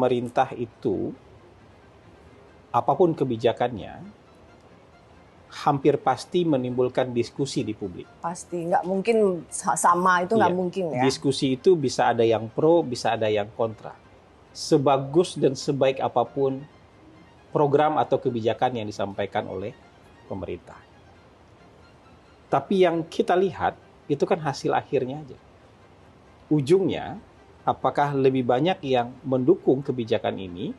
pemerintah itu, apapun kebijakannya, hampir pasti menimbulkan diskusi di publik. Pasti, nggak mungkin sama itu nggak mungkin ya. Diskusi itu bisa ada yang pro, bisa ada yang kontra. Sebagus dan sebaik apapun program atau kebijakan yang disampaikan oleh pemerintah. Tapi yang kita lihat itu kan hasil akhirnya aja. Ujungnya, apakah lebih banyak yang mendukung kebijakan ini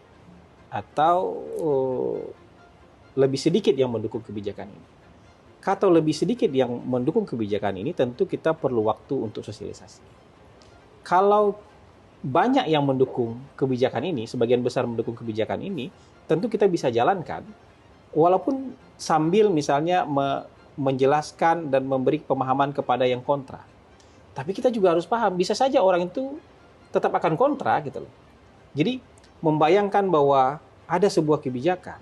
atau lebih sedikit yang mendukung kebijakan ini? Kalau lebih sedikit yang mendukung kebijakan ini, tentu kita perlu waktu untuk sosialisasi. Kalau banyak yang mendukung kebijakan ini, sebagian besar mendukung kebijakan ini, tentu kita bisa jalankan, walaupun sambil misalnya menjelaskan dan memberi pemahaman kepada yang kontra. Tapi kita juga harus paham, bisa saja orang itu tetap akan kontra gitu loh. Jadi membayangkan bahwa ada sebuah kebijakan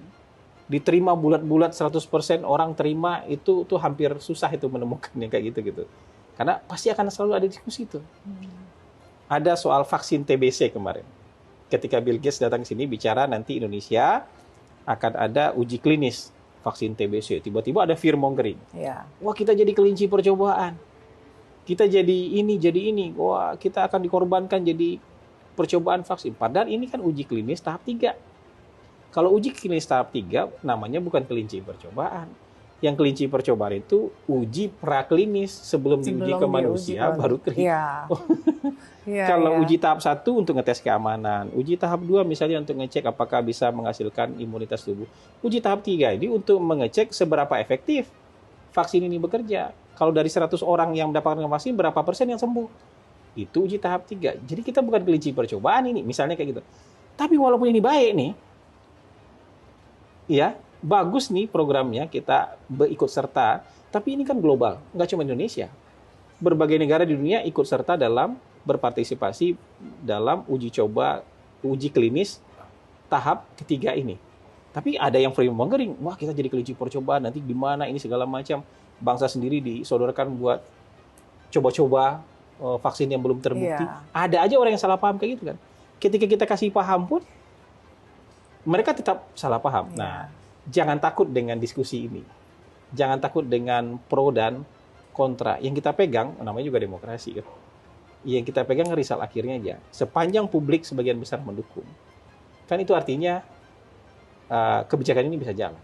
diterima bulat-bulat 100% orang terima, itu tuh hampir susah itu menemukan yang kayak gitu. Karena pasti akan selalu ada diskusi itu. Ada soal vaksin TBC kemarin. Ketika Bill Gates datang ke sini bicara nanti Indonesia akan ada uji klinis vaksin TBC. Tiba-tiba ada fear mongering. Ya. Wah, kita jadi kelinci percobaan. Kita jadi ini. Wah, kita akan dikorbankan jadi percobaan vaksin. Padahal ini kan uji klinis tahap 3. Kalau uji klinis tahap 3, namanya bukan kelinci percobaan. Yang kelinci percobaan itu uji praklinis sebelum diuji ke manusia, baru klinis. Kalau uji tahap 1 untuk ngetes keamanan, uji tahap 2 misalnya untuk ngecek apakah bisa menghasilkan imunitas tubuh. Uji tahap 3 ini untuk mengecek seberapa efektif vaksin ini bekerja. Kalau dari 100 orang yang mendapatkan vaksin, berapa persen yang sembuh? Itu uji tahap 3. Jadi kita bukan kelinci percobaan ini, misalnya kayak gitu. Tapi walaupun ini baik nih, ya, bagus nih programnya, kita ikut serta, tapi ini kan global, nggak cuma Indonesia. Berbagai negara di dunia ikut serta dalam berpartisipasi dalam uji klinis tahap ketiga ini. Tapi ada yang fear mongering, wah kita jadi kelinci percobaan, nanti gimana ini segala macam. Bangsa sendiri disodorkan buat coba-coba vaksin yang belum terbukti. Ada aja orang yang salah paham kayak gitu kan. Ketika kita kasih paham pun, mereka tetap salah paham. Nah, jangan takut dengan diskusi ini. Jangan takut dengan pro dan kontra. Yang kita pegang, namanya juga demokrasi kan. Yang kita pegang risal akhirnya aja. Sepanjang publik sebagian besar mendukung. Kan itu artinya kebijakan ini bisa jalan.